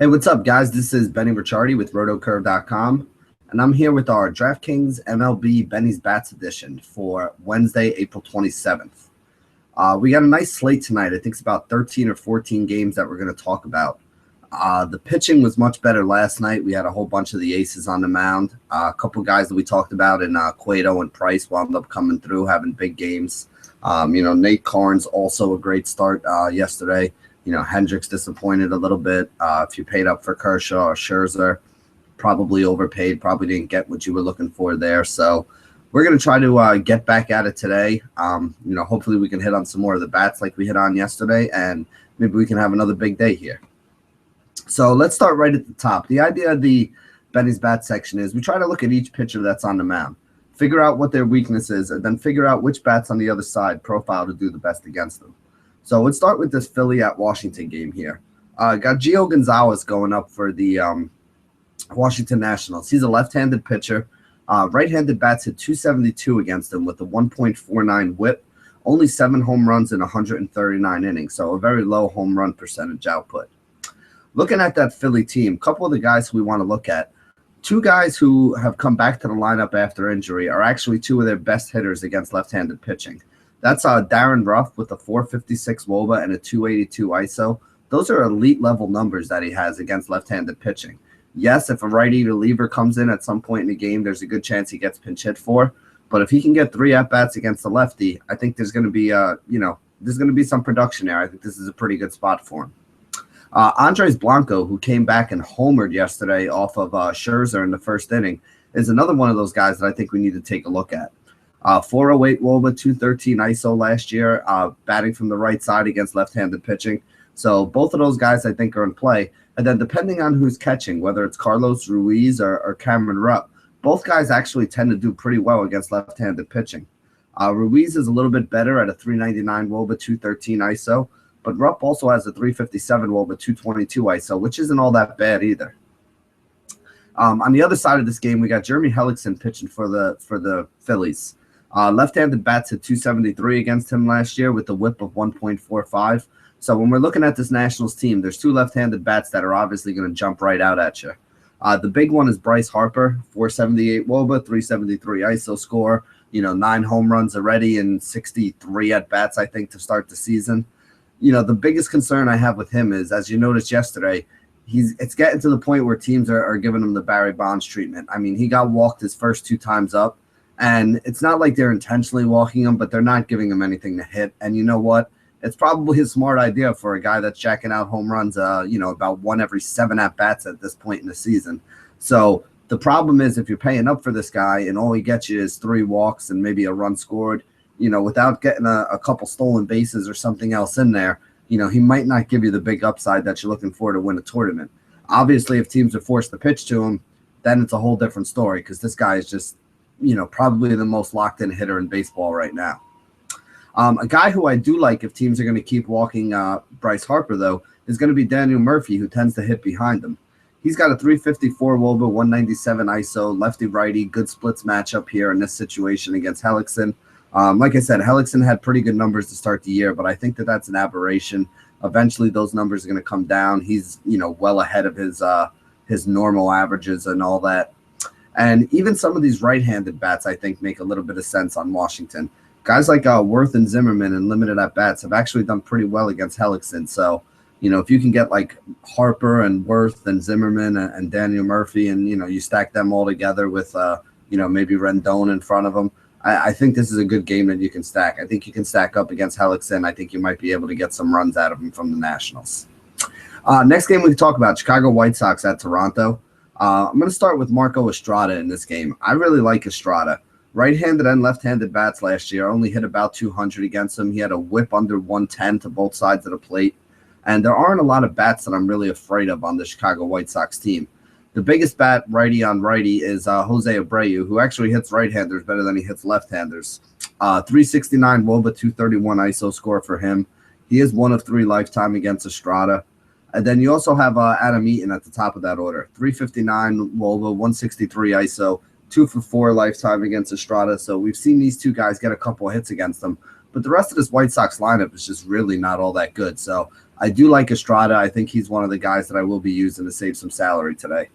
Hey, what's up, guys? This is Benny Ricciardi with rotocurve.com, and I'm here with our DraftKings MLB Benny's Bats edition for Wednesday, April 27th. We got a nice slate tonight. I think it's about 13 or 14 games that we're going to talk about. The pitching was much better last night. We had a whole bunch of the aces on the mound. A couple guys that we talked about in Cueto and Price wound up coming through, having big games. Nate Karns, also a great start yesterday. Hendricks disappointed a little bit. If you paid up for Kershaw or Scherzer, probably overpaid, probably didn't get what you were looking for there. So we're going to try to get back at it today. Hopefully we can hit on some more of the bats like we hit on yesterday, and maybe we can have another big day here. So let's start right at the top. The idea of the Benny's Bat section is we try to look at each pitcher that's on the mound, figure out what their weakness is, and then figure out which bats on the other side profile to do the best against them. So let's start with this Philly at Washington game here. Got Gio Gonzalez going up for the Washington Nationals. He's a left-handed pitcher. Right-handed bats hit 272 against him with a 1.49 whip, only 7 home runs in 139 innings, so a very low home run percentage output. Looking at that Philly team, a couple of the guys who we want to look at, 2 guys who have come back to the lineup after injury are actually 2 of their best hitters against left-handed pitching. That's Darren Ruff with a 456 WOBA and a 282 ISO. Those are elite level numbers that he has against left-handed pitching. Yes, if a righty reliever comes in at some point in the game, there's a good chance he gets pinch hit for. But if he can get 3 at-bats against the lefty, I think there's going to be there's going to be some production there. I think this is a pretty good spot for him. Andres Blanco, who came back and homered yesterday off of Scherzer in the first inning, is another one of those guys that I think we need to take a look at. 408 WOBA, 213 ISO last year, batting from the right side against left-handed pitching. So both of those guys I think are in play. And then depending on who's catching, whether it's Carlos Ruiz or Cameron Rupp, both guys actually tend to do pretty well against left-handed pitching. Ruiz is a little bit better at a 399 WOBA, 213 ISO, but Rupp also has a 357 WOBA, 222 ISO, which isn't all that bad either. On the other side of this game, we got Jeremy Hellickson pitching for the Phillies. Left-handed bats hit 273 against him last year with a whip of 1.45. So when we're looking at this Nationals team, there's 2 left-handed bats that are obviously going to jump right out at you. The big one is Bryce Harper, 478 WOBA, 373 ISO score, 9 home runs already and 63 at-bats, I think, to start the season. The biggest concern I have with him is, as you noticed yesterday, it's getting to the point where teams are giving him the Barry Bonds treatment. I mean, he got walked his first 2 times up. And it's not like they're intentionally walking him, but they're not giving him anything to hit. And you know what? It's probably a smart idea for a guy that's jacking out home runs, about 1 every 7 at-bats at this point in the season. So the problem is if you're paying up for this guy and all he gets you is 3 walks and maybe a run scored, without getting a couple stolen bases or something else in there, he might not give you the big upside that you're looking for to win a tournament. Obviously, if teams are forced to pitch to him, then it's a whole different story because this guy is just probably the most locked-in hitter in baseball right now. A guy who I do like if teams are going to keep walking Bryce Harper, though, is going to be Daniel Murphy, who tends to hit behind him. He's got a 354 WOBA, 197 ISO, lefty-righty, good splits matchup here in this situation against Hellickson. Like I said, Hellickson had pretty good numbers to start the year, but I think that's an aberration. Eventually, those numbers are going to come down. He's, well ahead of his normal averages and all that. And even some of these right-handed bats, I think, make a little bit of sense on Washington. Guys like Worth and Zimmerman in limited at-bats have actually done pretty well against Hellickson. So, if you can get like Harper and Worth and Zimmerman and Daniel Murphy and, you stack them all together with, maybe Rendon in front of them, I think this is a good game that you can stack. I think you can stack up against Hellickson. I think you might be able to get some runs out of him from the Nationals. Next game we can talk about, Chicago White Sox at Toronto. I'm going to start with Marco Estrada in this game. I really like Estrada. Right-handed and left-handed bats last year only hit about 200 against him. He had a whip under 110 to both sides of the plate. And there aren't a lot of bats that I'm really afraid of on the Chicago White Sox team. The biggest bat righty on righty is Jose Abreu, who actually hits right-handers better than he hits left-handers. 369 WOBA, 231 ISO score for him. He is 1 of 3 lifetime against Estrada. And then you also have Adam Eaton at the top of that order. 359 WOBA, 163 ISO, 2 for 4 lifetime against Estrada. So we've seen these 2 guys get a couple of hits against them. But the rest of this White Sox lineup is just really not all that good. So I do like Estrada. I think he's one of the guys that I will be using to save some salary today.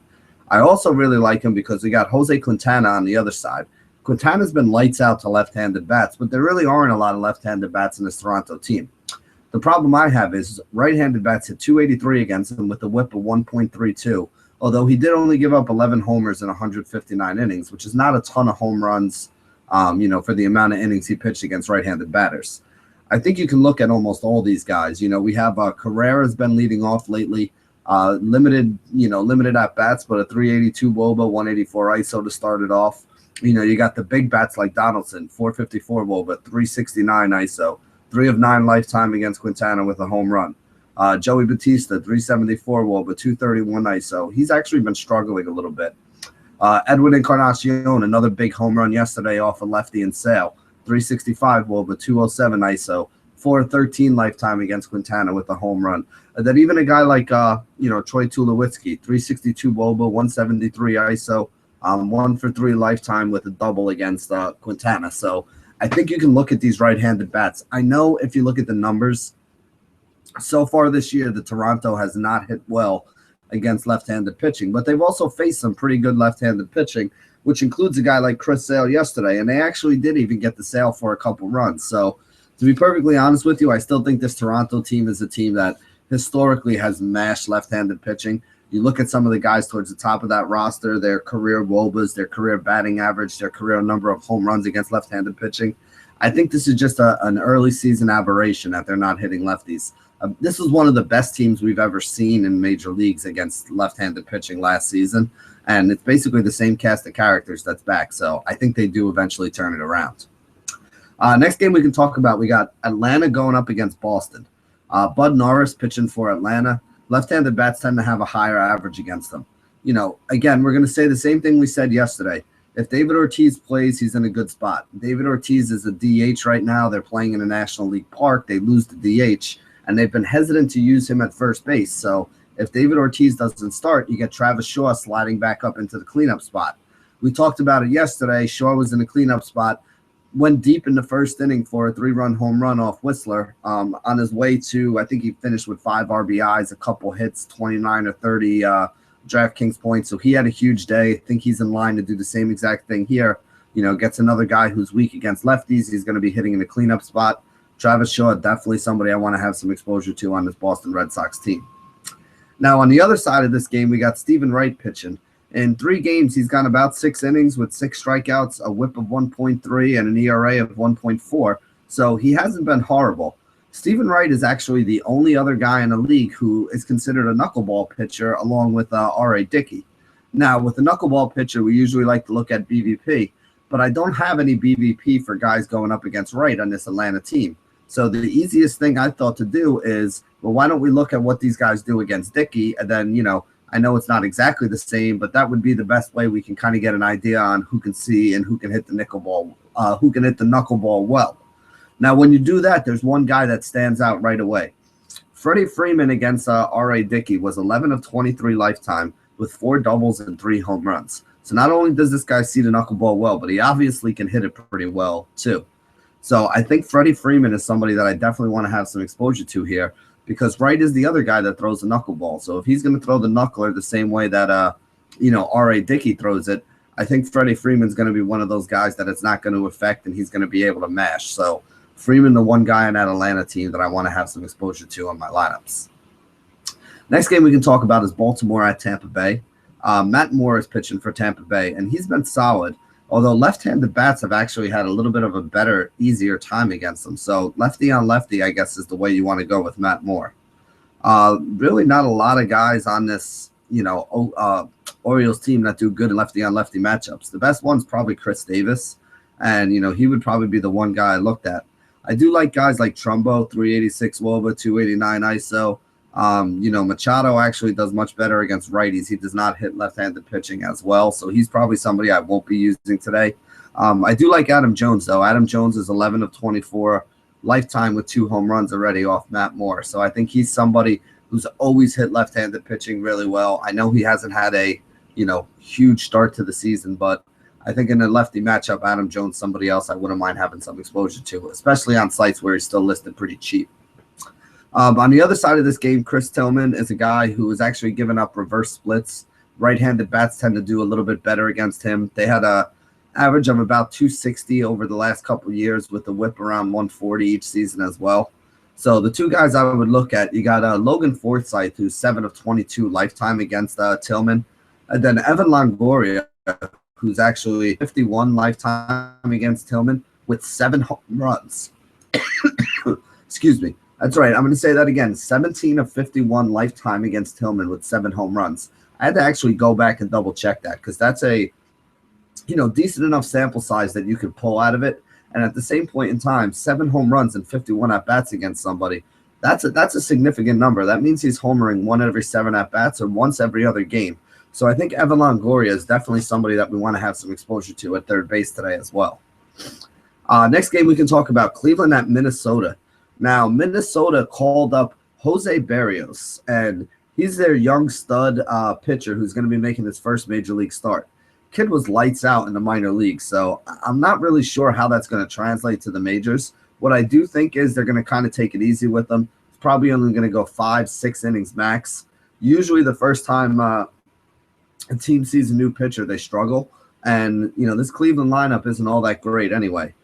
I also really like him because we got Jose Quintana on the other side. Quintana's been lights out to left-handed bats, but there really aren't a lot of left-handed bats in this Toronto team. The problem I have is right-handed bats hit 283 against him with a whip of 1.32, although he did only give up 11 homers in 159 innings, which is not a ton of home runs, for the amount of innings he pitched against right-handed batters. I think you can look at almost all these guys. We have Carrera's been leading off lately. Limited at bats, but a 382 WOBA, 184 ISO to start it off. You got the big bats like Donaldson, 454 WOBA, 369 ISO, 3 of 9 lifetime against Quintana with a home run. Joey Batista, 374 WOBA, 231 ISO. He's actually been struggling a little bit. Edwin Encarnacion, another big home run yesterday off a lefty and Sale, 365 WOBA, 207 ISO, 413 lifetime against Quintana with a home run. And then even a guy like Troy Tulowitzki, 362 WOBA, 173 ISO, 1 for 3 lifetime with a double against Quintana. So I think you can look at these right-handed bats. I know if you look at the numbers, so far this year, the Toronto has not hit well against left-handed pitching, but they've also faced some pretty good left-handed pitching, which includes a guy like Chris Sale yesterday, and they actually did even get the Sale for a couple runs. So to be perfectly honest with you, I still think this Toronto team is a team that historically has mashed left-handed pitching. You look at some of the guys towards the top of that roster, their career WOBAs, their career batting average, their career number of home runs against left-handed pitching. I think this is just an early season aberration that they're not hitting lefties. This was one of the best teams we've ever seen in major leagues against left-handed pitching last season, and it's basically the same cast of characters that's back. So I think they do eventually turn it around. Next game we can talk about, we got Atlanta going up against Boston. Bud Norris pitching for Atlanta. Left-handed bats tend to have a higher average against them. Again, we're going to say the same thing we said yesterday. If David Ortiz plays, he's in a good spot. David Ortiz is a DH right now. They're playing in a National League park. They lose the DH, and they've been hesitant to use him at first base. So if David Ortiz doesn't start, you get Travis Shaw sliding back up into the cleanup spot. We talked about it yesterday. Shaw was in the cleanup spot, went deep in the first inning for a 3-run home run off Whistler on his way to, I think he finished with 5 RBIs, a couple hits, 29 or 30 DraftKings points. So he had a huge day. I think he's in line to do the same exact thing here. Gets another guy who's weak against lefties. He's going to be hitting in the cleanup spot. Travis Shaw, definitely somebody I want to have some exposure to on this Boston Red Sox team. Now, on the other side of this game, we got Stephen Wright pitching. In 3 games, he's gone about 6 innings with 6 strikeouts, a whip of 1.3, and an ERA of 1.4. So he hasn't been horrible. Stephen Wright is actually the only other guy in the league who is considered a knuckleball pitcher, along with R.A. Dickey. Now, with the knuckleball pitcher, we usually like to look at BVP, but I don't have any BVP for guys going up against Wright on this Atlanta team. So the easiest thing I thought to do is, well, why don't we look at what these guys do against Dickey, and then, I know it's not exactly the same, but that would be the best way we can kind of get an idea on who can see and who can hit the knuckleball well. Now, when you do that, there's one guy that stands out right away. Freddie Freeman against R.A. Dickey was 11 of 23 lifetime with 4 doubles and 3 home runs. So not only does this guy see the knuckleball well, but he obviously can hit it pretty well too. So I think Freddie Freeman is somebody that I definitely want to have some exposure to here, because Wright is the other guy that throws the knuckleball. So if he's going to throw the knuckler the same way that, R.A. Dickey throws it, I think Freddie Freeman's going to be one of those guys that it's not going to affect, and he's going to be able to mash. So Freeman, the one guy on that Atlanta team that I want to have some exposure to on my lineups. Next game we can talk about is Baltimore at Tampa Bay. Matt Moore is pitching for Tampa Bay, and he's been solid, although left-handed bats have actually had a little bit of a better, easier time against them. So lefty on lefty, I guess, is the way you want to go with Matt Moore. Really not a lot of guys on this, Orioles team that do good in lefty on lefty matchups. The best one's probably Chris Davis, and, he would probably be the one guy I looked at. I do like guys like Trumbo, 386 WOBA, 289 ISO. Machado actually does much better against righties. He does not hit left-handed pitching as well, so he's probably somebody I won't be using today. I do like Adam Jones, though. Adam Jones is 11 of 24 lifetime with 2 home runs already off Matt Moore, so I think he's somebody who's always hit left-handed pitching really well. I know he hasn't had a, huge start to the season, but I think in a lefty matchup, Adam Jones, somebody else I wouldn't mind having some exposure to, especially on sites where he's still listed pretty cheap. On the other side of this game, Chris Tillman is a guy who is actually giving up reverse splits. Right-handed bats tend to do a little bit better against him. They had a average of about 260 over the last couple of years with a whip around 140 each season as well. So the two guys I would look at, you got Logan Forsythe, who's 7 of 22 lifetime against Tillman, and then Evan Longoria, who's actually 51 lifetime against Tillman with 7 home runs. Excuse me. That's right. I'm going to say that again. 17 of 51 lifetime against Tillman with 7 home runs. I had to actually go back and double check that because that's a decent enough sample size that you could pull out of it. And at the same point in time, 7 home runs and 51 at-bats against somebody, that's a significant number. That means he's homering 1 every 7 at-bats or once every other game. So I think Evan Longoria is definitely somebody that we want to have some exposure to at third base today as well. Next game we can talk about Cleveland at Minnesota. Now, Minnesota called up Jose Berrios, and he's their young stud pitcher who's going to be making his first major league start. Kid was lights out in the minor leagues, so I'm not really sure how that's going to translate to the majors. What I do think is they're going to kind of take it easy with him. It's probably only going to go 5-6 innings max. Usually the first time a team sees a new pitcher, they struggle. And, this Cleveland lineup isn't all that great anyway.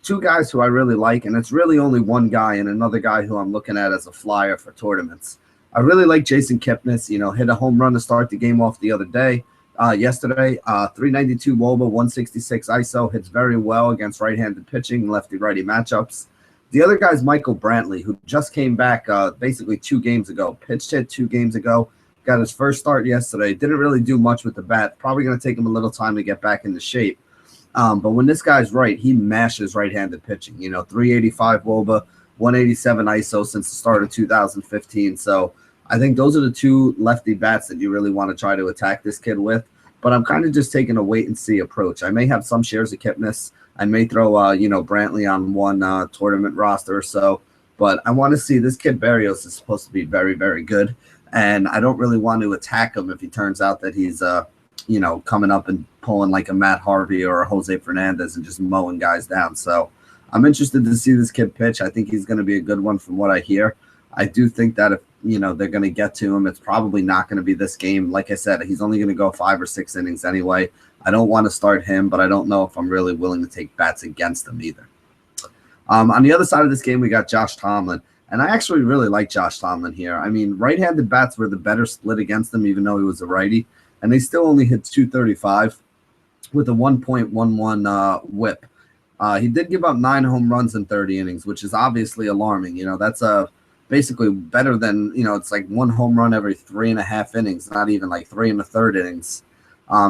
2 guys who I really like, and it's really only one guy and another guy who I'm looking at as a flyer for tournaments. I really like Jason Kipnis, hit a home run to start the game off the other day. Yesterday, 392 WOBA, 166 ISO, hits very well against right-handed pitching, lefty-righty matchups. The other guy is Michael Brantley, who just came back basically 2 games ago. Pitched hit 2 games ago, got his first start yesterday. Didn't really do much with the bat. Probably going to take him a little time to get back into shape. But when this guy's right, he mashes right-handed pitching. 385 WOBA, 187 ISO since the start of 2015. So I think those are the 2 lefty bats that you really want to try to attack this kid with. But I'm kind of just taking a wait-and-see approach. I may have some shares of Kipnis. I may throw, Brantley on one tournament roster or so. But I want to see this kid Berrios is supposed to be very, very good. And I don't really want to attack him if he turns out that he's, coming up and pulling like a Matt Harvey or a Jose Fernandez and just mowing guys down. So I'm interested to see this kid pitch. I think he's going to be a good one from what I hear. I do think that if, they're going to get to him, it's probably not going to be this game. Like I said, he's only going to go 5 or 6 innings anyway. I don't want to start him, but I don't know if I'm really willing to take bats against him either. On the other side of this game, we got Josh Tomlin. And I actually really like Josh Tomlin here. I mean, right-handed bats were the better split against him, even though he was a righty. And they still only hit 235 with a 1.11 whip. He did give up 9 home runs in 30 innings, which is obviously alarming. That's basically better than, it's like 1 home run every 3.5 innings, not even like 3 1/3 innings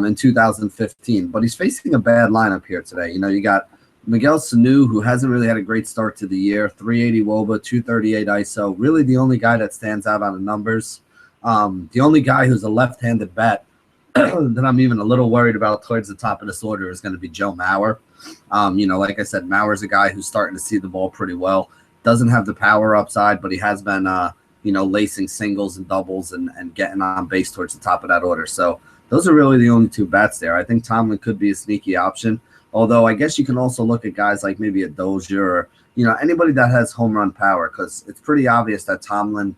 in 2015. But he's facing a bad lineup here today. You got Miguel Sanu, who hasn't really had a great start to the year, 380 WOBA, 238 ISO. Really the only guy that stands out on the numbers. The only guy who's a left-handed bat that I'm even a little worried about towards the top of this order is going to be Joe Mauer. Like I said, Mauer's a guy who's starting to see the ball pretty well. Doesn't have the power upside, but he has been, lacing singles and doubles and getting on base towards the top of that order. So those are really the only 2 bats there. I think Tomlin could be a sneaky option. Although I guess you can also look at guys like maybe a Dozier or, anybody that has home run power, because it's pretty obvious that Tomlin,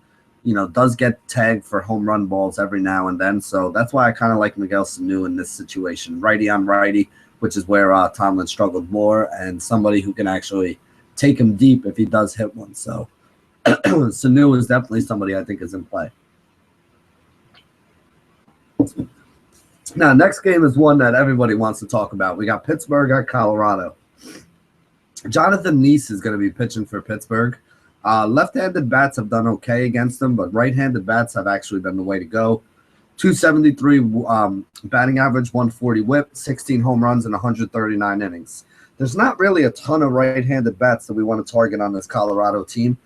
does get tagged for home run balls every now and then. So that's why I kind of like Miguel Sanu in this situation. Righty on righty, which is where Tomlin struggled more, and somebody who can actually take him deep if he does hit one. So Sanu is definitely somebody I think is in play. Now, next game is one that everybody wants to talk about. We got Pittsburgh at Colorado. Jonathan Neese is going to be pitching for Pittsburgh. Left-handed bats have done okay against them, but right-handed bats have actually been the way to go. 273 batting average, 140 whip, 16 home runs, and 139 innings. There's not really a ton of right-handed bats that we want to target on this Colorado team.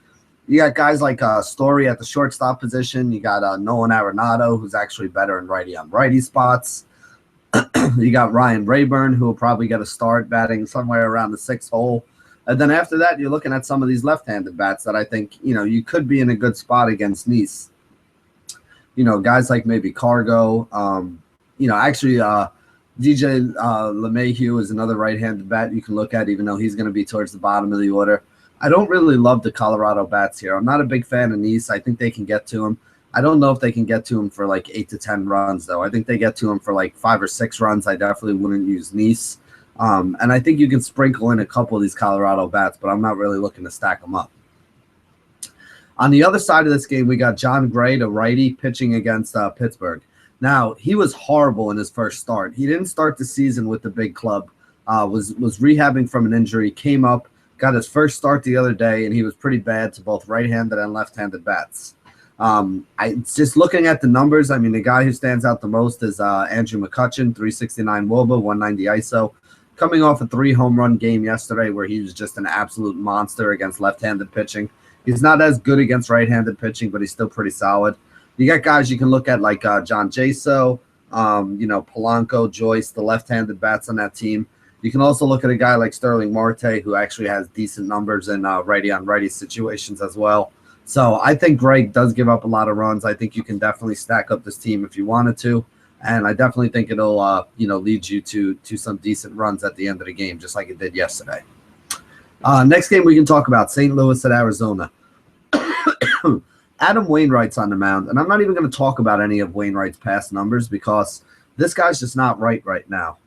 You got guys like Story at the shortstop position. You got Nolan Arenado, who's actually better in righty on righty spots. You got Ryan Rayburn, who will probably get a start batting somewhere around the 6th hole. And then after that, you're looking at some of these left-handed bats that I think, you could be in a good spot against Neese. Guys like maybe Cargo. DJ LeMahieu is another right-handed bat you can look at, even though he's going to be towards the bottom of the order. I don't really love the Colorado bats here. I'm not a big fan of Nice. I think they can get to him. I don't know if they can get to him for like 8 to 10 runs, though. I think they get to him for like 5 or 6 runs. I definitely wouldn't use Nice. And I think you can sprinkle in a couple of these Colorado bats, but I'm not really looking to stack them up. On the other side of this game, we got John Gray, the righty, pitching against Pittsburgh. Now, he was horrible in his first start. He didn't start the season with the big club, was rehabbing from an injury, came up, got his first start the other day, and he was pretty bad to both right-handed and left-handed bats. Just looking at the numbers, I mean, the guy who stands out the most is Andrew McCutchen, 369 WOBA, 190 ISO, coming off a 3-home-run game yesterday where he was just an absolute monster against left-handed pitching. He's not as good against right-handed pitching, but he's still pretty solid. You got guys you can look at like John Jaso, Polanco, Joyce, the left-handed bats on that team. You can also look at a guy like Sterling Marte, who actually has decent numbers in righty-on-righty situations as well. So I think Greg does give up a lot of runs. I think you can definitely stack up this team if you wanted to, and I definitely think it'll lead you to some decent runs at the end of the game, just like it did yesterday. Next game we can talk about St. Louis at Arizona. Adam Wainwright's on the mound, and I'm not even going to talk about any of Wainwright's past numbers because this guy's just not right now.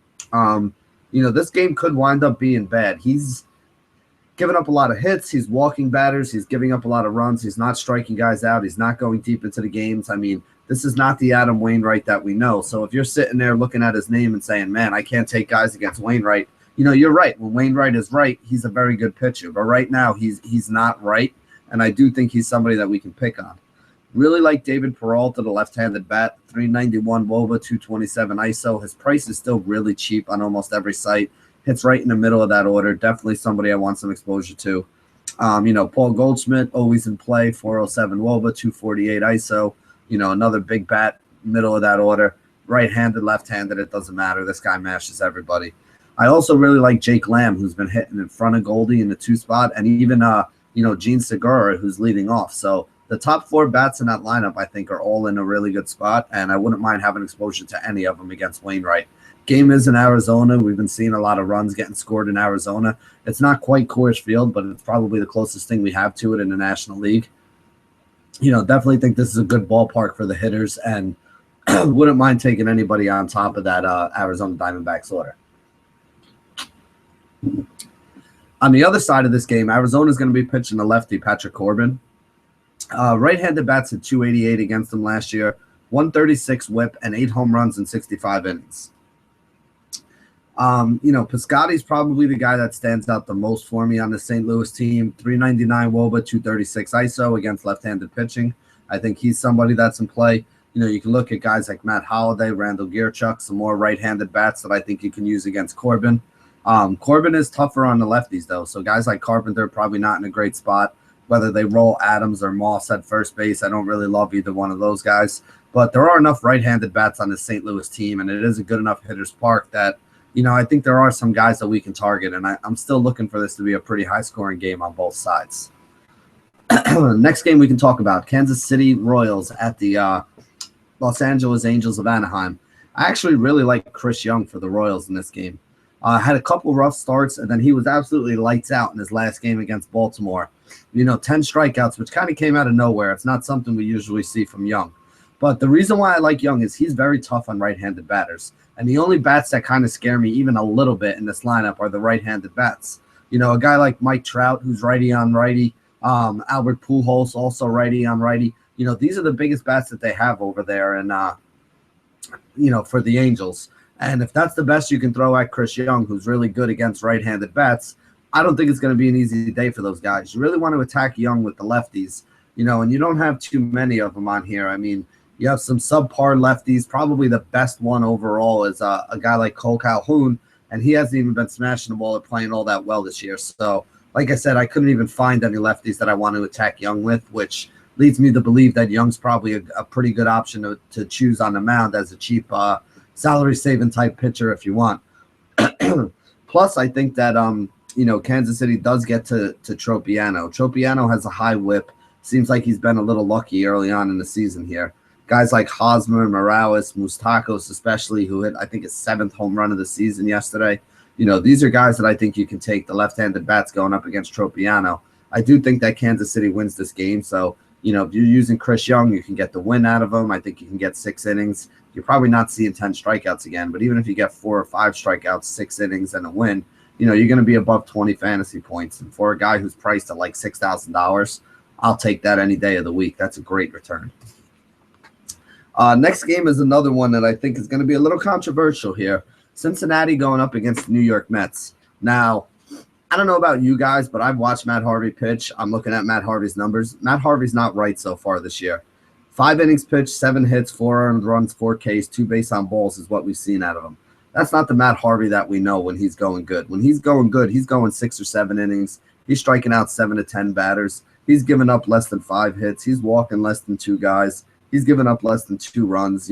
This game could wind up being bad. He's giving up a lot of hits. He's walking batters. He's giving up a lot of runs. He's not striking guys out. He's not going deep into the games. I mean, this is not the Adam Wainwright that we know. So if you're sitting there looking at his name and saying, man, I can't take guys against Wainwright, you're right. When Wainwright is right, he's a very good pitcher. But right now, he's not right. And I do think he's somebody that we can pick on. Really like David Peralta, the left-handed bat, 391 WOBA, 227 ISO. His price is still really cheap on almost every site. Hits right in the middle of that order. Definitely somebody I want some exposure to. Paul Goldschmidt, always in play, 407 WOBA, 248 ISO. Another big bat, middle of that order. Right-handed, left-handed, it doesn't matter. This guy mashes everybody. I also really like Jake Lamb, who's been hitting in front of Goldie in the 2 spot, and even Gene Segura, who's leading off. So the top 4 bats in that lineup, I think, are all in a really good spot, and I wouldn't mind having exposure to any of them against Wainwright. Game is in Arizona. We've been seeing a lot of runs getting scored in Arizona. It's not quite Coors Field, but it's probably the closest thing we have to it in the National League. Definitely think this is a good ballpark for the hitters, and wouldn't mind taking anybody on top of that Arizona Diamondbacks order. On the other side of this game, Arizona is going to be pitching the lefty, Patrick Corbin. Right-handed bats at 288 against them last year, 136 whip, and 8 home runs in 65 innings. Piscotty's probably the guy that stands out the most for me on the St. Louis team. 399 WOBA, 236 ISO against left-handed pitching. I think he's somebody that's in play. You can look at guys like Matt Holliday, Randall Gierchuk, some more right-handed bats that I think you can use against Corbin. Corbin is tougher on the lefties, though, so guys like Carpenter are probably not in a great spot. Whether they roll Adams or Moss at first base, I don't really love either one of those guys. But there are enough right-handed bats on the St. Louis team, and it is a good enough hitter's park that, I think there are some guys that we can target, and I'm still looking for this to be a pretty high-scoring game on both sides. Next game we can talk about, Kansas City Royals at the Los Angeles Angels of Anaheim. I actually really like Chris Young for the Royals in this game. Had a couple rough starts, and then he was absolutely lights out in his last game against Baltimore. 10 strikeouts, which kind of came out of nowhere. It's not something we usually see from Young. But the reason why I like Young is he's very tough on right-handed batters. And the only bats that kind of scare me even a little bit in this lineup are the right-handed bats. A guy like Mike Trout, who's righty on righty. Albert Pujols, also righty on righty. These are the biggest bats that they have over there, and for the Angels. And if that's the best you can throw at Chris Young, who's really good against right-handed bats, I don't think it's going to be an easy day for those guys. You really want to attack Young with the lefties, and you don't have too many of them on here. I mean, you have some subpar lefties. Probably the best one overall is a guy like Cole Calhoun, and he hasn't even been smashing the ball or playing all that well this year. So, like I said, I couldn't even find any lefties that I want to attack Young with, which leads me to believe that Young's probably a pretty good option to choose on the mound as a cheap salary-saving type pitcher if you want. Plus, I think that Kansas City does get to Tropiano. Tropiano has a high whip. Seems like he's been a little lucky early on in the season here. Guys like Hosmer, Morales, Moustakos especially, who hit, I think, his 7th home run of the season yesterday. These are guys that I think you can take, the left-handed bats going up against Tropiano. I do think that Kansas City wins this game. So, if you're using Chris Young, you can get the win out of him. I think you can get 6 innings. You're probably not seeing 10 strikeouts again, but even if you get 4 or 5 strikeouts, 6 innings, and a win, you're going to be above 20 fantasy points. And for a guy who's priced at like $6,000, I'll take that any day of the week. That's a great return. Next game is another one that I think is going to be a little controversial here. Cincinnati going up against the New York Mets. Now, I don't know about you guys, but I've watched Matt Harvey pitch. I'm looking at Matt Harvey's numbers. Matt Harvey's not right so far this year. 5 innings pitched, 7 hits, 4 earned runs, 4 Ks, 2 base on balls is what we've seen out of him. That's not the Matt Harvey that we know when he's going good. When he's going good, he's going 6 or 7 innings. He's striking out 7 to 10 batters. He's giving up less than 5 hits. He's walking less than 2 guys. He's giving up less than 2 runs.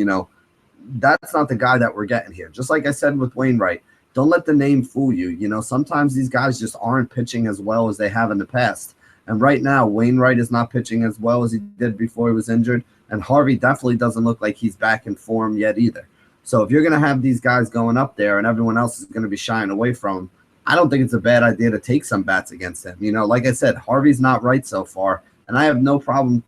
That's not the guy that we're getting here. Just like I said with Wainwright, don't let the name fool you. Sometimes these guys just aren't pitching as well as they have in the past. And right now, Wainwright is not pitching as well as he did before he was injured. And Harvey definitely doesn't look like he's back in form yet either. So if you're going to have these guys going up there and everyone else is going to be shying away from him, I don't think it's a bad idea to take some bats against him. Like I said, Harvey's not right so far. And I have no problem,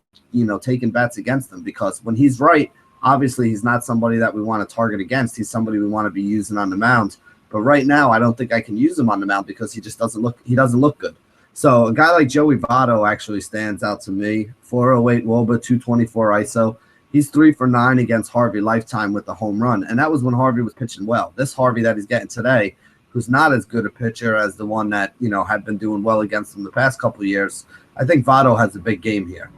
taking bats against him because when he's right, obviously he's not somebody that we want to target against. He's somebody we want to be using on the mound. But right now, I don't think I can use him on the mound because he doesn't look good. So a guy like Joey Votto actually stands out to me. 408 WOBA, 224 ISO. He's 3 for 9 against Harvey lifetime with the home run. And that was when Harvey was pitching well. This Harvey that he's getting today, who's not as good a pitcher as the one that, had been doing well against him the past couple of years, I think Votto has a big game here.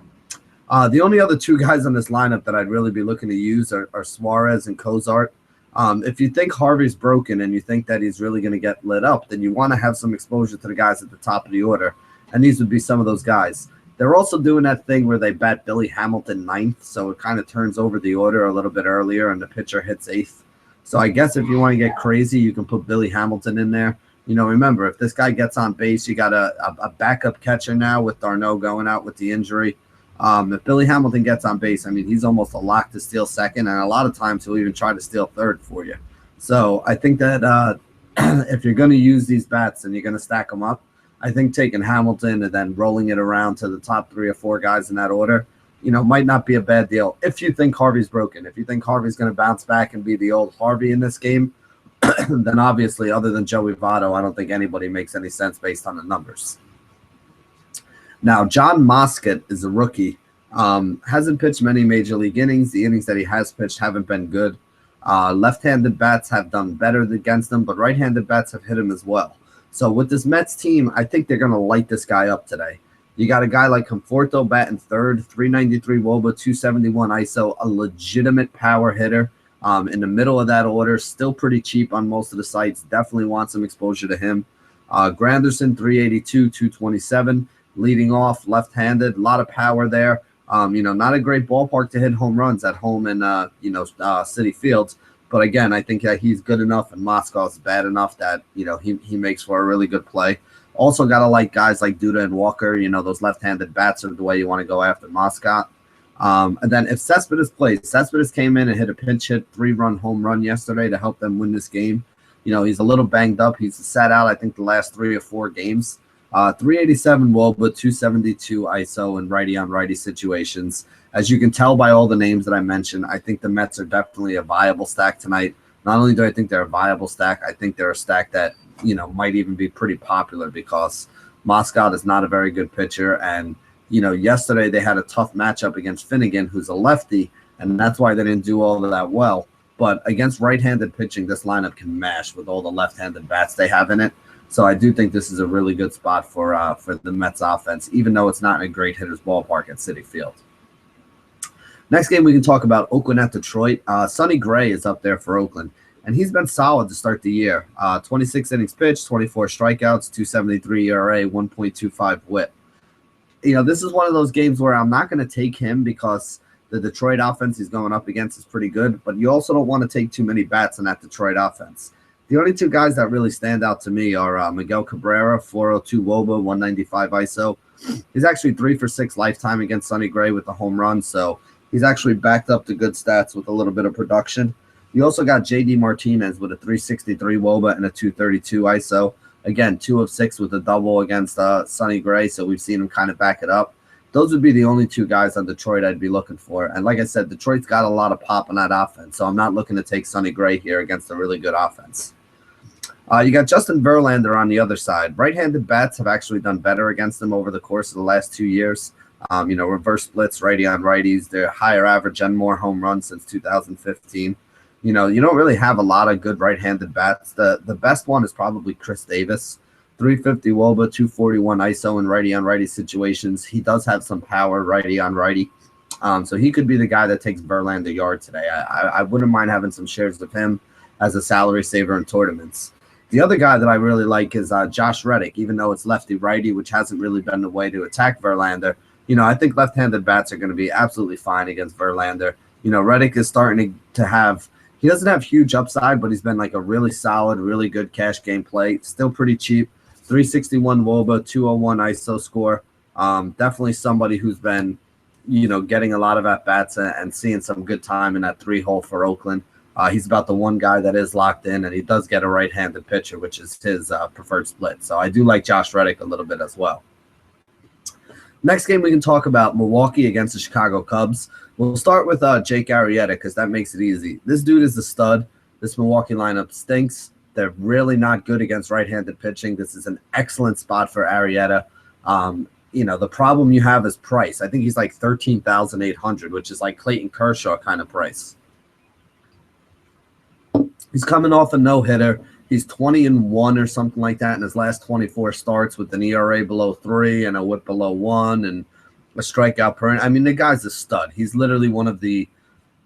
The only other 2 guys on this lineup that I'd really be looking to use are Suarez and Cozart. If you think Harvey's broken and you think that he's really going to get lit up, then you want to have some exposure to the guys at the top of the order, and these would be some of those guys. They're also doing that thing where they bat Billy Hamilton 9th, so it kind of turns over the order a little bit earlier, and the pitcher hits 8th. So I guess if you want to get crazy, you can put Billy Hamilton in there. Remember, if this guy gets on base, you got a backup catcher now with Darno going out with the injury. If Billy Hamilton gets on base, he's almost a lock to steal second, and a lot of times he'll even try to steal third for you. So I think that if you're going to use these bats and you're going to stack them up, I think taking Hamilton and then rolling it around to the top 3 or 4 guys in that order, might not be a bad deal if you think Harvey's broken. If you think Harvey's going to bounce back and be the old Harvey in this game, then obviously, other than Joey Votto, I don't think anybody makes any sense based on the numbers. Now, John Moscott is a rookie. Hasn't pitched many major league innings. The innings that he has pitched haven't been good. Left-handed bats have done better against him, but right-handed bats have hit him as well. So with this Mets team, I think they're going to light this guy up today. You got a guy like Conforto batting 3rd, 393 WOBA, 271 ISO, a legitimate power hitter. In the middle of that order, still pretty cheap on most of the sites. Definitely want some exposure to him. Granderson, 382, 227. Leading off, left-handed, a lot of power there. Not a great ballpark to hit home runs at home in, City Fields. But again, I think that he's good enough and Moscow's bad enough that, he makes for a really good play. Also got to like guys like Duda and Walker. Those left-handed bats are the way you want to go after Moscott. And then if Cespedes plays, Cespedes came in and hit a pinch hit 3-run home run yesterday to help them win this game. He's a little banged up. He's sat out, I think, the last 3 or 4 games. 387 WOBA, 272 ISO in righty-on-righty situations. As you can tell by all the names that I mentioned, I think the Mets are definitely a viable stack tonight. Not only do I think they're a viable stack, I think they're a stack that, might even be pretty popular because Moscott is not a very good pitcher. And, yesterday they had a tough matchup against Finnegan, who's a lefty, and that's why they didn't do all of that well. But against right-handed pitching, this lineup can mash with all the left-handed bats they have in it. So I do think this is a really good spot for the Mets offense, even though it's not in a great hitter's ballpark at Citi Field. Next game we can talk about Oakland at Detroit. Sonny Gray is up there for Oakland, and he's been solid to start the year. 26 innings pitched, 24 strikeouts, 2.73 ERA, 1.25 WHIP. This is one of those games where I'm not going to take him because the Detroit offense he's going up against is pretty good, but you also don't want to take too many bats in that Detroit offense. The only 2 guys that really stand out to me are Miguel Cabrera, 402 WOBA, 195 ISO. He's actually 3 for 6 lifetime against Sonny Gray with the home run, so he's actually backed up to good stats with a little bit of production. You also got J.D. Martinez with a 363 WOBA and a 232 ISO. Again, 2 of 6 with a double against Sonny Gray, so we've seen him kind of back it up. Those would be the only two guys on Detroit I'd be looking for. And like I said, Detroit's got a lot of pop on that offense, so I'm not looking to take Sonny Gray here against a really good offense. You got Justin Verlander on the other side. Right-handed bats have actually done better against him over the course of the last 2 years. Reverse splits, righty on righties. They're higher average and more home runs since 2015. You don't really have a lot of good right-handed bats. The best one is probably Chris Davis. 350 WOBA, 241 ISO in righty on righty situations. He does have some power righty on righty. So he could be the guy that takes Verlander yard today. I wouldn't mind having some shares of him as a salary saver in tournaments. The other guy that I really like is Josh Reddick, even though it's lefty-righty, which hasn't really been the way to attack Verlander. I think left-handed bats are going to be absolutely fine against Verlander. Reddick is starting to have – he doesn't have huge upside, but he's been like a really solid, really good cash game play. Still pretty cheap. 361 WOBA, 201 ISO score. Definitely somebody who's been, getting a lot of at-bats and seeing some good time in that 3-hole for Oakland. He's about the one guy that is locked in, and he does get a right-handed pitcher, which is his preferred split. So I do like Josh Reddick a little bit as well. Next game we can talk about Milwaukee against the Chicago Cubs. We'll start with Jake Arrieta because that makes it easy. This dude is a stud. This Milwaukee lineup stinks. They're really not good against right-handed pitching. This is an excellent spot for Arrieta. The problem you have is price. I think he's like $13,800, which is like Clayton Kershaw kind of price. He's coming off a no-hitter. He's 20-1 or something like that in his last 24 starts with an ERA below 3 and a whip below 1 and a strikeout per inning. I mean, the guy's a stud. He's literally one of the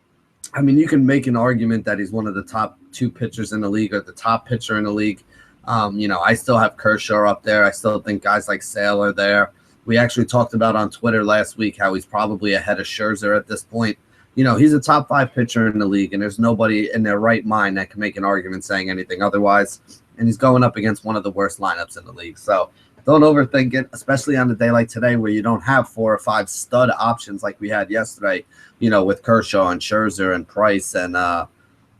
– you can make an argument that he's one of the top 2 pitchers in the league or the top pitcher in the league. I still have Kershaw up there. I still think guys like Sale are there. We actually talked about on Twitter last week how he's probably ahead of Scherzer at this point. He's a top 5 pitcher in the league, and there's nobody in their right mind that can make an argument saying anything otherwise. And he's going up against one of the worst lineups in the league. So don't overthink it, especially on a day like today where you don't have 4 or 5 stud options like we had yesterday, with Kershaw and Scherzer and Price and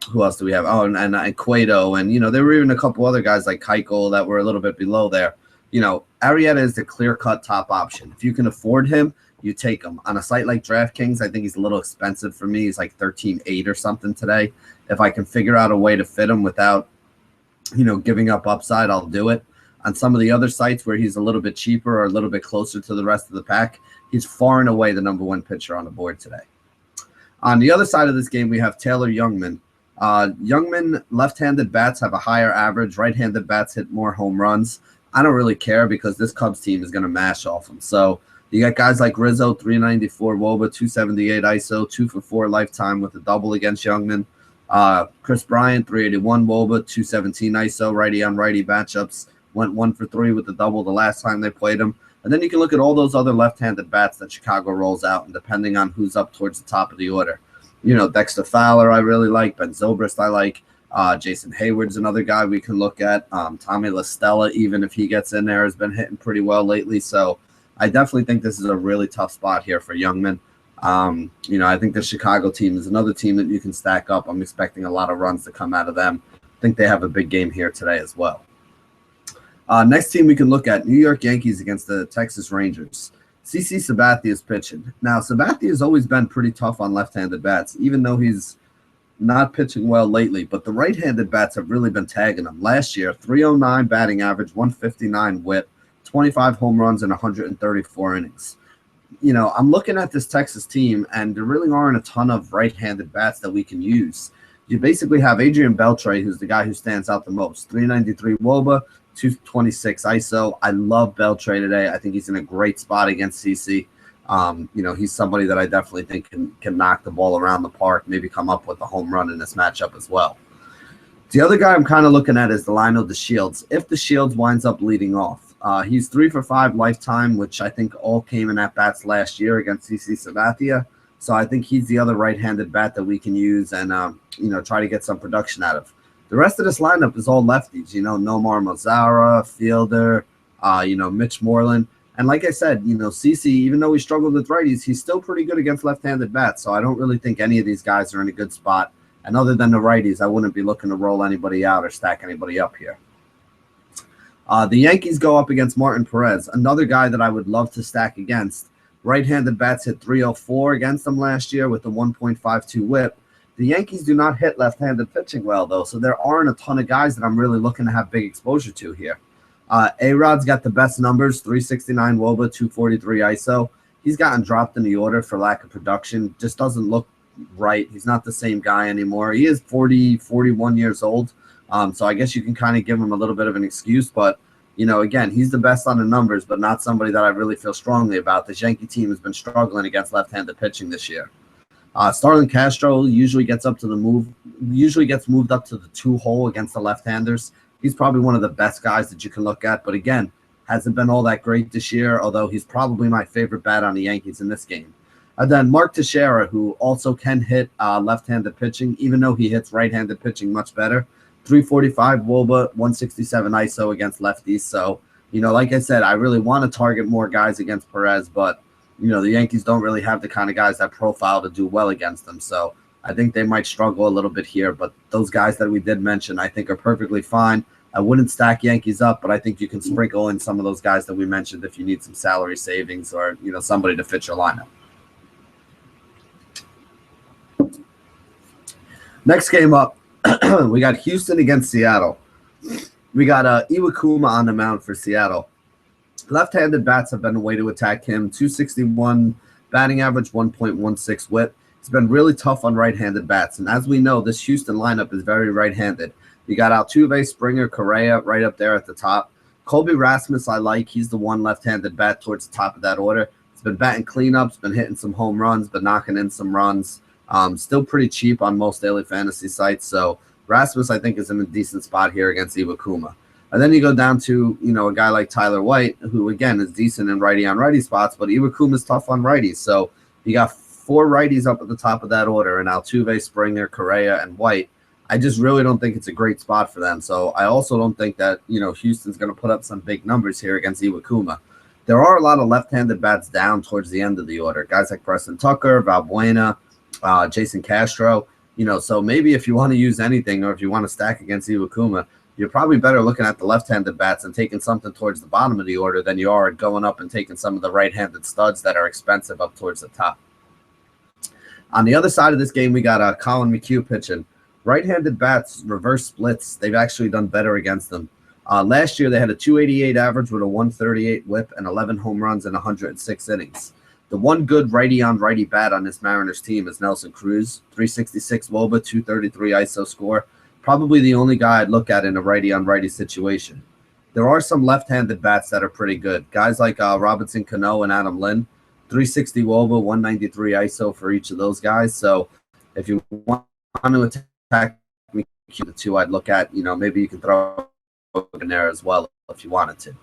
who else do we have? Oh, and Cueto. And, there were even a couple other guys like Keuchel that were a little bit below there. Arrieta is the clear-cut top option. If you can afford him, you take him. On a site like DraftKings, I think he's a little expensive for me. He's like 13.8 or something today. If I can figure out a way to fit him without, giving up upside, I'll do it. On some of the other sites where he's a little bit cheaper or a little bit closer to the rest of the pack, he's far and away the number 1 pitcher on the board today. On the other side of this game, we have Taylor Youngman. Youngman left-handed bats have a higher average. Right-handed bats hit more home runs. I don't really care because this Cubs team is going to mash off him. So you got guys like Rizzo, 394 WOBA, 278 ISO, 2 for 4 lifetime with a double against Youngman. Chris Bryant, 381 WOBA, 217 ISO, righty on righty matchups. Went 1 for 3 with the double the last time they played him. And then you can look at all those other left-handed bats that Chicago rolls out, and depending on who's up towards the top of the order. Dexter Fowler I really like. Ben Zobrist I like. Jason Hayward's another guy we can look at. Tommy La Stella, even if he gets in there, has been hitting pretty well lately. So I definitely think this is a really tough spot here for Youngman. I think the Chicago team is another team that you can stack up. I'm expecting a lot of runs to come out of them. I think they have a big game here today as well. Next team we can look at, New York Yankees against the Texas Rangers. CC Sabathia is pitching. Now, Sabathia has always been pretty tough on left-handed bats, even though he's not pitching well lately. But the right-handed bats have really been tagging him. Last year, 309 batting average, 159 whip, 25 home runs in 134 innings. I'm looking at this Texas team, and there really aren't a ton of right-handed bats that we can use. You basically have Adrian Beltre, who's the guy who stands out the most. 393 WOBA, 226 ISO. I love Beltre today. I think he's in a great spot against CC. He's somebody that I definitely think can knock the ball around the park, maybe come up with a home run in this matchup as well. The other guy I'm kind of looking at is the Lionel DeShields. If DeShields winds up leading off, he's 3 for 5 lifetime, which I think all came in at bats last year against CC Sabathia. So I think he's the other right-handed bat that we can use and, try to get some production out of. The rest of this lineup is all lefties, Nomar Mazara, Fielder, Mitch Moreland. And like I said, CC, even though he struggled with righties, he's still pretty good against left-handed bats. So I don't really think any of these guys are in a good spot. And other than the righties, I wouldn't be looking to roll anybody out or stack anybody up here. The Yankees go up against Martin Perez, another guy that I would love to stack against. Right-handed bats hit 304 against them last year with a 1.52 whip. The Yankees do not hit left-handed pitching well, though, so there aren't a ton of guys that I'm really looking to have big exposure to here. A-Rod's got the best numbers, 369 WOBA, 243 ISO. He's gotten dropped in the order for lack of production. Just doesn't look right. He's not the same guy anymore. He is 40, 41 years old. So I guess you can kind of give him a little bit of an excuse. But, again, he's the best on the numbers, but not somebody that I really feel strongly about. This Yankee team has been struggling against left-handed pitching this year. Starlin Castro usually gets moved up to the 2-hole against the left-handers. He's probably one of the best guys that you can look at. But, again, hasn't been all that great this year, although he's probably my favorite bat on the Yankees in this game. And then Mark Teixeira, who also can hit left-handed pitching, even though he hits right-handed pitching much better. 345 WOBA, 167 ISO against lefties. So, like I said, I really want to target more guys against Perez, but, the Yankees don't really have the kind of guys that profile to do well against them. So I think they might struggle a little bit here, but those guys that we did mention, I think are perfectly fine. I wouldn't stack Yankees up, but I think you can sprinkle in some of those guys that we mentioned if you need some salary savings or, somebody to fit your lineup. Next game up, we got Houston against Seattle. We got Iwakuma on the mound for Seattle. Left-handed bats have been a way to attack him. 261 batting average, 1.16 whip. It's been really tough on right-handed bats. And as we know, this Houston lineup is very right-handed. You got Altuve, Springer, Correa right up there at the top. Colby Rasmus, I like. He's the one left-handed bat towards the top of that order. He's been batting cleanups, been hitting some home runs, been knocking in some runs. Still pretty cheap on most daily fantasy sites. So Rasmus, I think, is in a decent spot here against Iwakuma. And then you go down to, a guy like Tyler White, who, again, is decent in righty-on-righty spots, but Iwakuma's tough on righties. So you got 4 righties up at the top of that order, and Altuve, Springer, Correa, and White. I just really don't think it's a great spot for them. So I also don't think that, Houston's going to put up some big numbers here against Iwakuma. There are a lot of left-handed bats down towards the end of the order. Guys like Preston Tucker, Valbuena, Jason Castro. So maybe if you want to use anything or if you want to stack against Iwakuma, you're probably better looking at the left-handed bats and taking something towards the bottom of the order than you are going up and taking some of the right-handed studs that are expensive up towards the top. On the other side of this game, we got Colin McHugh pitching. Right-handed bats, reverse splits, they've actually done better against them. Last year, they had a 288 average with a 138 whip and 11 home runs in 106 innings. The one good righty-on-righty bat on this Mariners team is Nelson Cruz, 366 WOBA, 233 ISO score. Probably the only guy I'd look at in a righty-on-righty situation. There are some left-handed bats that are pretty good. Guys like Robinson Cano and Adam Lynn, 360 WOBA, 193 ISO for each of those guys. So if you want to attack the 2 I'd look at, maybe you can throw in there as well if you wanted to.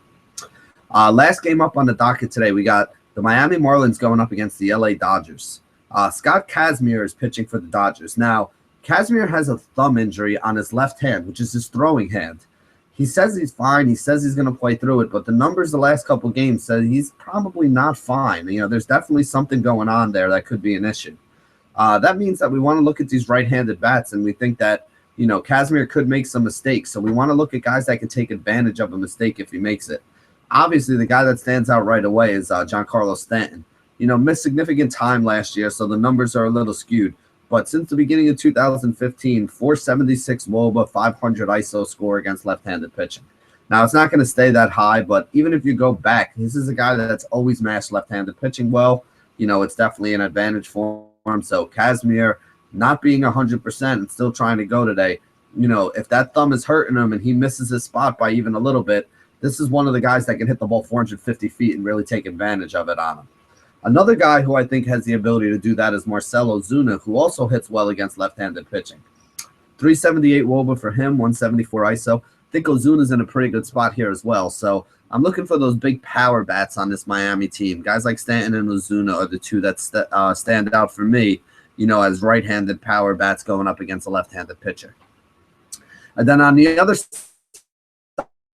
Last game up on the docket today, we got the Miami Marlins going up against the LA Dodgers. Scott Kazmir is pitching for the Dodgers. Now, Kazmir has a thumb injury on his left hand, which is his throwing hand. He says he's fine. He says he's going to play through it, but the numbers the last couple games say he's probably not fine. There's definitely something going on there that could be an issue. That means that we want to look at these right-handed bats, and we think that, Kazmir could make some mistakes. So we want to look at guys that can take advantage of a mistake if he makes it. Obviously, the guy that stands out right away is Giancarlo Stanton. Missed significant time last year, so the numbers are a little skewed. But since the beginning of 2015, 476 WOBA, 500 ISO score against left-handed pitching. Now, it's not going to stay that high, but even if you go back, this is a guy that's always matched left-handed pitching well. It's definitely an advantage for him. So Kazmir not being 100% and still trying to go today, if that thumb is hurting him and he misses his spot by even a little bit, this is one of the guys that can hit the ball 450 feet and really take advantage of it on him. Another guy who I think has the ability to do that is Marcell Ozuna, who also hits well against left-handed pitching. 378 WOBA for him, 174 ISO. I think Ozuna's in a pretty good spot here as well. So I'm looking for those big power bats on this Miami team. Guys like Stanton and Ozuna are the two that stand out for me, as right-handed power bats going up against a left-handed pitcher. And then on the other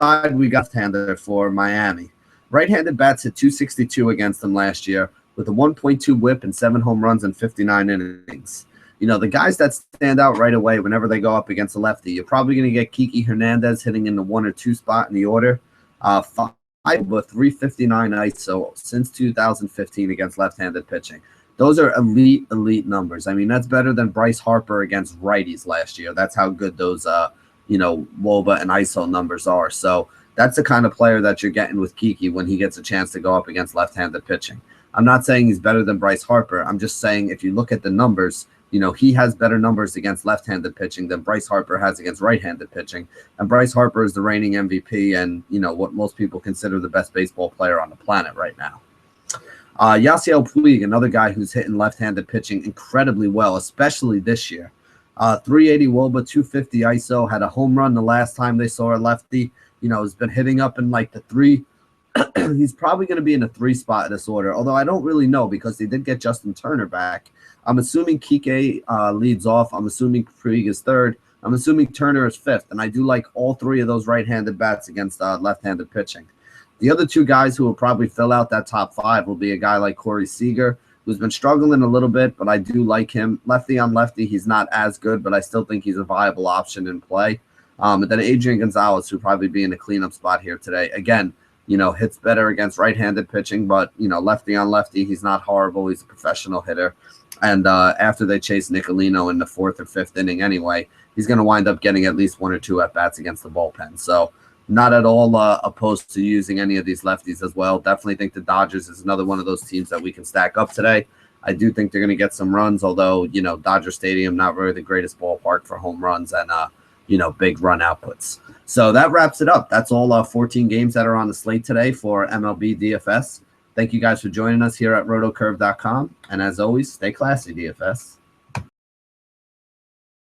side, we got left-hander for Miami. Right-handed bats hit 262 against them last year with a 1.2 whip and 7 home runs in 59 innings. The guys that stand out right away whenever they go up against a lefty, you're probably going to get Kiki Hernandez hitting in the 1 or 2 spot in the order. 5 with 359 ISO since 2015 against left-handed pitching. Those are elite numbers. I mean, that's better than Bryce Harper against righties last year. That's how good those, WOBA and ISO numbers are. So that's the kind of player that you're getting with Kiki when he gets a chance to go up against left-handed pitching. I'm not saying he's better than Bryce Harper. I'm just saying if you look at the numbers, he has better numbers against left-handed pitching than Bryce Harper has against right-handed pitching. And Bryce Harper is the reigning MVP and, what most people consider the best baseball player on the planet right now. Yasiel Puig, another guy who's hitting left-handed pitching incredibly well, especially this year. 380 WOBA, 250 ISO, had a home run the last time they saw a lefty. Has been hitting up in like the 3. He's probably going to be in the 3 spot in this order, although I don't really know because they did get Justin Turner back. I'm assuming Kike leads off. I'm assuming Puig is 3rd. I'm assuming Turner is 5th, and I do like all 3 of those right-handed bats against left-handed pitching. The other 2 guys who will probably fill out that top 5 will be a guy like Corey Seager, who's been struggling a little bit, but I do like him. Lefty on lefty, he's not as good, but I still think he's a viable option in play. And then Adrian Gonzalez, who'll probably be in the cleanup spot here today. Again, hits better against right-handed pitching, but, lefty on lefty, he's not horrible. He's a professional hitter. And after they chase Nicolino in the 4th or 5th inning anyway, he's going to wind up getting at least 1 or 2 at-bats against the bullpen. So not at all opposed to using any of these lefties as well. Definitely think the Dodgers is another one of those teams that we can stack up today. I do think they're going to get some runs, although, Dodger Stadium, not really the greatest ballpark for home runs and, big run outputs. So that wraps it up. That's all 14 games that are on the slate today for MLB DFS. Thank you guys for joining us here at rotocurve.com. And as always, stay classy, DFS.